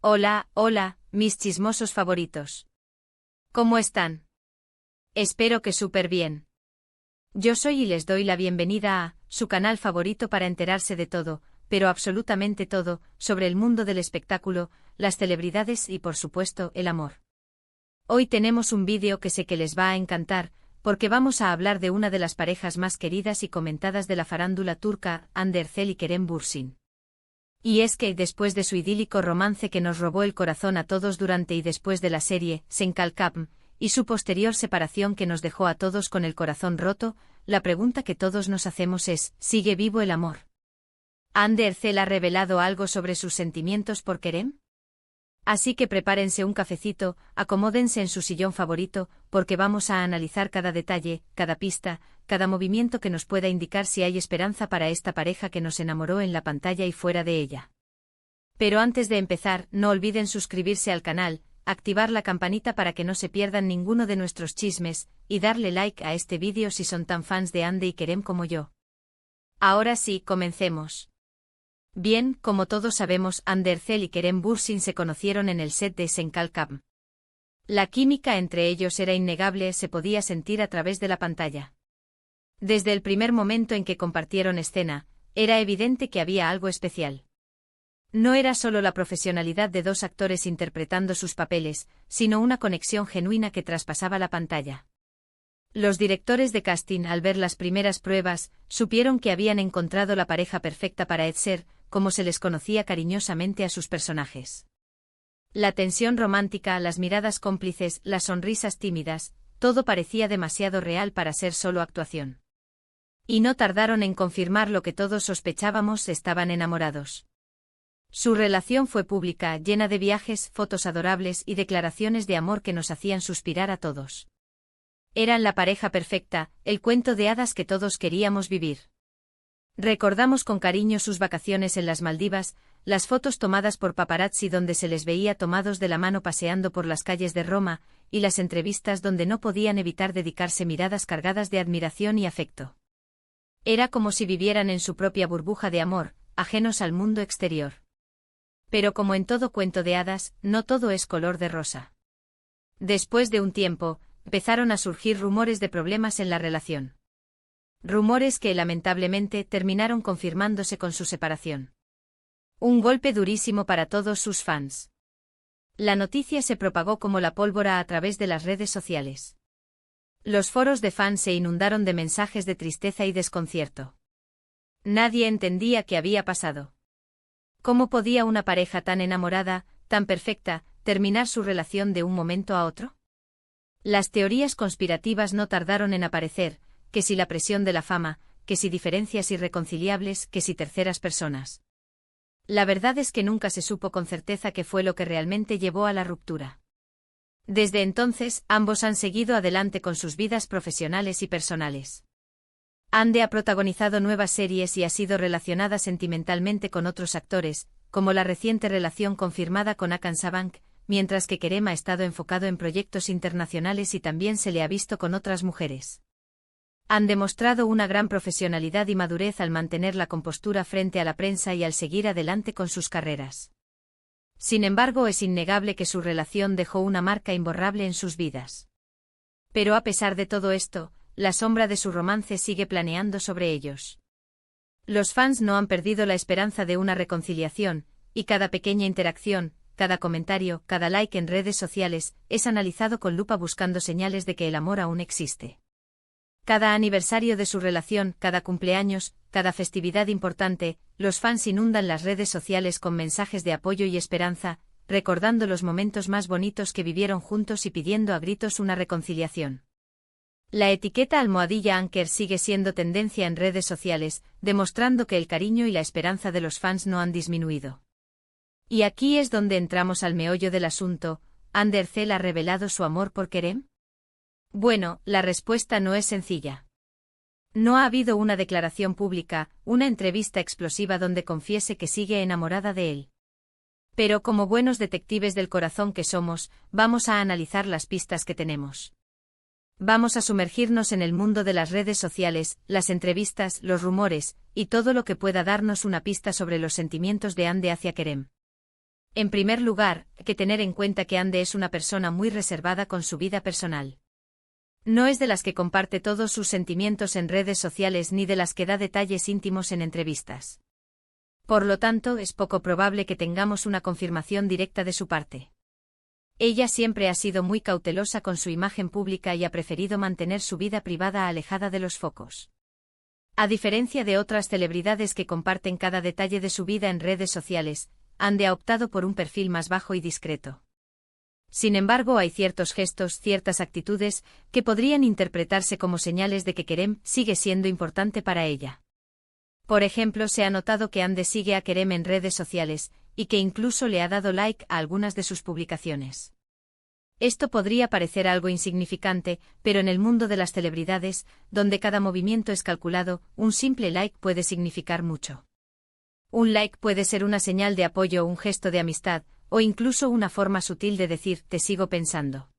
Hola, hola, mis chismosos favoritos. ¿Cómo están? Espero que súper bien. Yo soy y les doy la bienvenida a su canal favorito para enterarse de todo, pero absolutamente todo, sobre el mundo del espectáculo, las celebridades y por supuesto el amor. Hoy tenemos un vídeo que sé que les va a encantar, porque vamos a hablar de una de las parejas más queridas y comentadas de la farándula turca, Hande Erçel y Kerem Bürsin. Y es que, después de su idílico romance que nos robó el corazón a todos durante y después de la serie, Senkalkam, y su posterior separación que nos dejó a todos con el corazón roto, la pregunta que todos nos hacemos es, ¿sigue vivo el amor? ¿Hande Erçel ha revelado algo sobre sus sentimientos por Kerem? Así que prepárense un cafecito, acomódense en su sillón favorito, porque vamos a analizar cada detalle, cada pista, cada movimiento que nos pueda indicar si hay esperanza para esta pareja que nos enamoró en la pantalla y fuera de ella. Pero antes de empezar, no olviden suscribirse al canal, activar la campanita para que no se pierdan ninguno de nuestros chismes, y darle like a este vídeo si son tan fans de Hande y Kerem como yo. Ahora sí, comencemos. Bien, como todos sabemos, Hande Erçel y Kerem Bürsin se conocieron en el set de Senkalkam. La química entre ellos era innegable, se podía sentir a través de la pantalla. Desde el primer momento en que compartieron escena, era evidente que había algo especial. No era solo la profesionalidad de dos actores interpretando sus papeles, sino una conexión genuina que traspasaba la pantalla. Los directores de casting, al ver las primeras pruebas, supieron que habían encontrado la pareja perfecta para Erçel, como se les conocía cariñosamente a sus personajes. La tensión romántica, las miradas cómplices, las sonrisas tímidas, todo parecía demasiado real para ser solo actuación. Y no tardaron en confirmar lo que todos sospechábamos, estaban enamorados. Su relación fue pública, llena de viajes, fotos adorables y declaraciones de amor que nos hacían suspirar a todos. Eran la pareja perfecta, el cuento de hadas que todos queríamos vivir. Recordamos con cariño sus vacaciones en las Maldivas, las fotos tomadas por paparazzi donde se les veía tomados de la mano paseando por las calles de Roma, y las entrevistas donde no podían evitar dedicarse miradas cargadas de admiración y afecto. Era como si vivieran en su propia burbuja de amor, ajenos al mundo exterior. Pero como en todo cuento de hadas, no todo es color de rosa. Después de un tiempo, empezaron a surgir rumores de problemas en la relación. Rumores que, lamentablemente, terminaron confirmándose con su separación. Un golpe durísimo para todos sus fans. La noticia se propagó como la pólvora a través de las redes sociales. Los foros de fans se inundaron de mensajes de tristeza y desconcierto. Nadie entendía qué había pasado. ¿Cómo podía una pareja tan enamorada, tan perfecta, terminar su relación de un momento a otro? Las teorías conspirativas no tardaron en aparecer, que si la presión de la fama, que si diferencias irreconciliables, que si terceras personas. La verdad es que nunca se supo con certeza qué fue lo que realmente llevó a la ruptura. Desde entonces, ambos han seguido adelante con sus vidas profesionales y personales. Hande ha protagonizado nuevas series y ha sido relacionada sentimentalmente con otros actores, como la reciente relación confirmada con Hakan Sabank, mientras que Kerem ha estado enfocado en proyectos internacionales y también se le ha visto con otras mujeres. Han demostrado una gran profesionalidad y madurez al mantener la compostura frente a la prensa y al seguir adelante con sus carreras. Sin embargo, es innegable que su relación dejó una marca imborrable en sus vidas. Pero a pesar de todo esto, la sombra de su romance sigue planeando sobre ellos. Los fans no han perdido la esperanza de una reconciliación, y cada pequeña interacción, cada comentario, cada like en redes sociales, es analizado con lupa buscando señales de que el amor aún existe. Cada aniversario de su relación, cada cumpleaños, cada festividad importante, los fans inundan las redes sociales con mensajes de apoyo y esperanza, recordando los momentos más bonitos que vivieron juntos y pidiendo a gritos una reconciliación. La etiqueta @Anker sigue siendo tendencia en redes sociales, demostrando que el cariño y la esperanza de los fans no han disminuido. Y aquí es donde entramos al meollo del asunto. ¿Hande Erçel ha revelado su amor por Kerem? Bueno, la respuesta no es sencilla. No ha habido una declaración pública, una entrevista explosiva donde confiese que sigue enamorada de él. Pero como buenos detectives del corazón que somos, vamos a analizar las pistas que tenemos. Vamos a sumergirnos en el mundo de las redes sociales, las entrevistas, los rumores, y todo lo que pueda darnos una pista sobre los sentimientos de Hande hacia Kerem. En primer lugar, hay que tener en cuenta que Ande es una persona muy reservada con su vida personal. No es de las que comparte todos sus sentimientos en redes sociales ni de las que da detalles íntimos en entrevistas. Por lo tanto, es poco probable que tengamos una confirmación directa de su parte. Ella siempre ha sido muy cautelosa con su imagen pública y ha preferido mantener su vida privada alejada de los focos. A diferencia de otras celebridades que comparten cada detalle de su vida en redes sociales, Ande ha optado por un perfil más bajo y discreto. Sin embargo, hay ciertos gestos, ciertas actitudes, que podrían interpretarse como señales de que Kerem sigue siendo importante para ella. Por ejemplo, se ha notado que Ande sigue a Kerem en redes sociales, y que incluso le ha dado like a algunas de sus publicaciones. Esto podría parecer algo insignificante, pero en el mundo de las celebridades, donde cada movimiento es calculado, un simple like puede significar mucho. Un like puede ser una señal de apoyo o un gesto de amistad, o incluso una forma sutil de decir «te sigo pensando».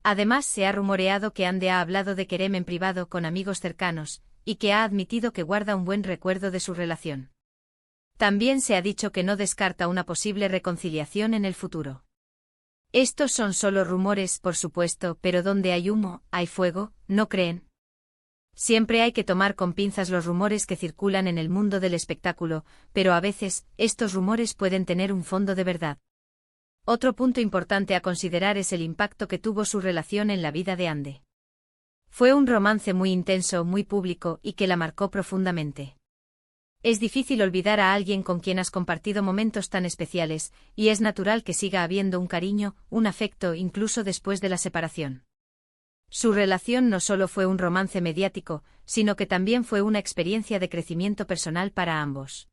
Además, se ha rumoreado que Ande ha hablado de Kerem en privado con amigos cercanos, y que ha admitido que guarda un buen recuerdo de su relación. También se ha dicho que no descarta una posible reconciliación en el futuro. Estos son solo rumores, por supuesto, pero donde hay humo, hay fuego, ¿no creen? Siempre hay que tomar con pinzas los rumores que circulan en el mundo del espectáculo, pero a veces, estos rumores pueden tener un fondo de verdad. Otro punto importante a considerar es el impacto que tuvo su relación en la vida de Ande. Fue un romance muy intenso, muy público y que la marcó profundamente. Es difícil olvidar a alguien con quien has compartido momentos tan especiales, y es natural que siga habiendo un cariño, un afecto incluso después de la separación. Su relación no solo fue un romance mediático, sino que también fue una experiencia de crecimiento personal para ambos.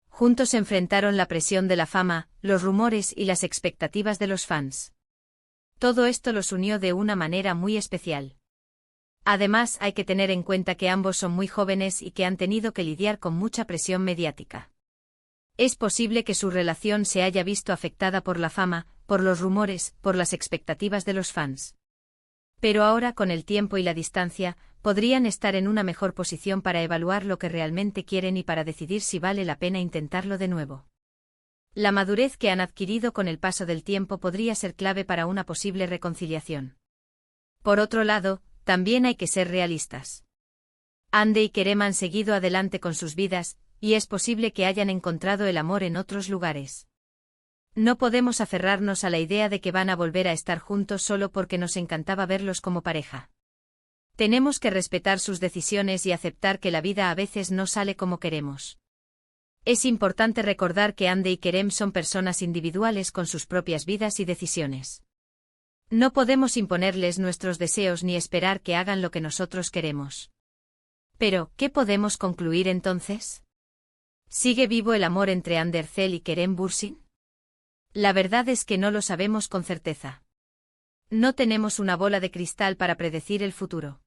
Juntos enfrentaron la presión de la fama, los rumores y las expectativas de los fans. Todo esto los unió de una manera muy especial. Además, hay que tener en cuenta que ambos son muy jóvenes y que han tenido que lidiar con mucha presión mediática. Es posible que su relación se haya visto afectada por la fama, por los rumores, por las expectativas de los fans. Pero ahora, con el tiempo y la distancia, podrían estar en una mejor posición para evaluar lo que realmente quieren y para decidir si vale la pena intentarlo de nuevo. La madurez que han adquirido con el paso del tiempo podría ser clave para una posible reconciliación. Por otro lado, también hay que ser realistas. Ande y Kerem han seguido adelante con sus vidas, y es posible que hayan encontrado el amor en otros lugares. No podemos aferrarnos a la idea de que van a volver a estar juntos solo porque nos encantaba verlos como pareja. Tenemos que respetar sus decisiones y aceptar que la vida a veces no sale como queremos. Es importante recordar que Ande y Kerem son personas individuales con sus propias vidas y decisiones. No podemos imponerles nuestros deseos ni esperar que hagan lo que nosotros queremos. Pero, ¿qué podemos concluir entonces? ¿Sigue vivo el amor entre Ande Erçel y Kerem Bürsin? La verdad es que no lo sabemos con certeza. No tenemos una bola de cristal para predecir el futuro.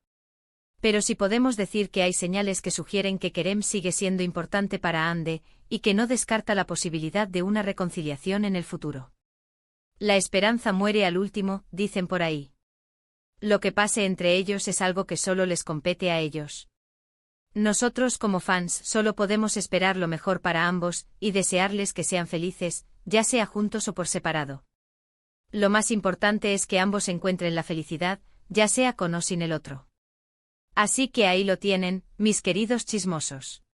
Pero sí podemos decir que hay señales que sugieren que Kerem sigue siendo importante para Ande, y que no descarta la posibilidad de una reconciliación en el futuro. La esperanza muere al último, dicen por ahí. Lo que pase entre ellos es algo que solo les compete a ellos. Nosotros como fans solo podemos esperar lo mejor para ambos, y desearles que sean felices, ya sea juntos o por separado. Lo más importante es que ambos encuentren la felicidad, ya sea con o sin el otro. Así que ahí lo tienen, mis queridos chismosos.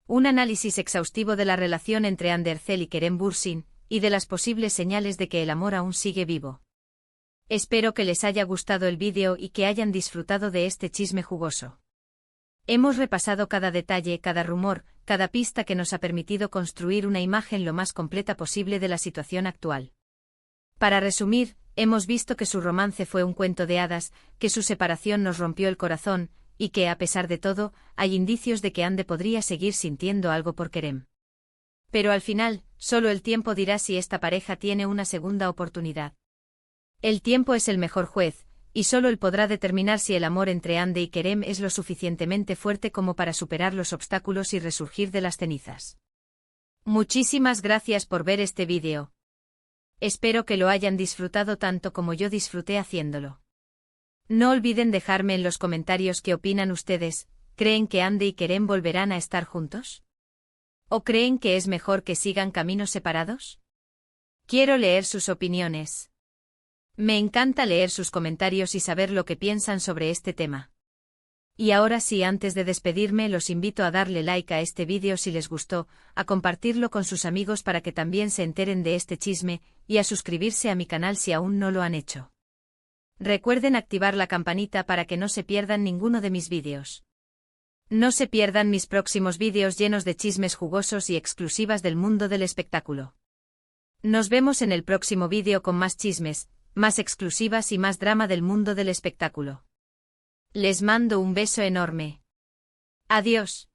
Un análisis exhaustivo de la relación entre Ande Erçel y Kerem Bürsin, y de las posibles señales de que el amor aún sigue vivo. Espero que les haya gustado el vídeo y que hayan disfrutado de este chisme jugoso. Hemos repasado cada detalle, cada rumor, cada pista que nos ha permitido construir una imagen lo más completa posible de la situación actual. Para resumir, hemos visto que su romance fue un cuento de hadas, que su separación nos rompió el corazón, y que, a pesar de todo, hay indicios de que Ande podría seguir sintiendo algo por Kerem. Pero al final, solo el tiempo dirá si esta pareja tiene una segunda oportunidad. El tiempo es el mejor juez, y solo él podrá determinar si el amor entre Ande y Kerem es lo suficientemente fuerte como para superar los obstáculos y resurgir de las cenizas. Muchísimas gracias por ver este vídeo. Espero que lo hayan disfrutado tanto como yo disfruté haciéndolo. No olviden dejarme en los comentarios qué opinan ustedes. ¿Creen que Ande y Kerem volverán a estar juntos? ¿O creen que es mejor que sigan caminos separados? Quiero leer sus opiniones. Me encanta leer sus comentarios y saber lo que piensan sobre este tema. Y ahora sí, antes de despedirme, los invito a darle like a este vídeo si les gustó, a compartirlo con sus amigos para que también se enteren de este chisme, y a suscribirse a mi canal si aún no lo han hecho. Recuerden activar la campanita para que no se pierdan ninguno de mis vídeos. No se pierdan mis próximos vídeos llenos de chismes jugosos y exclusivas del mundo del espectáculo. Nos vemos en el próximo vídeo con más chismes, más exclusivas y más drama del mundo del espectáculo. Les mando un beso enorme. Adiós.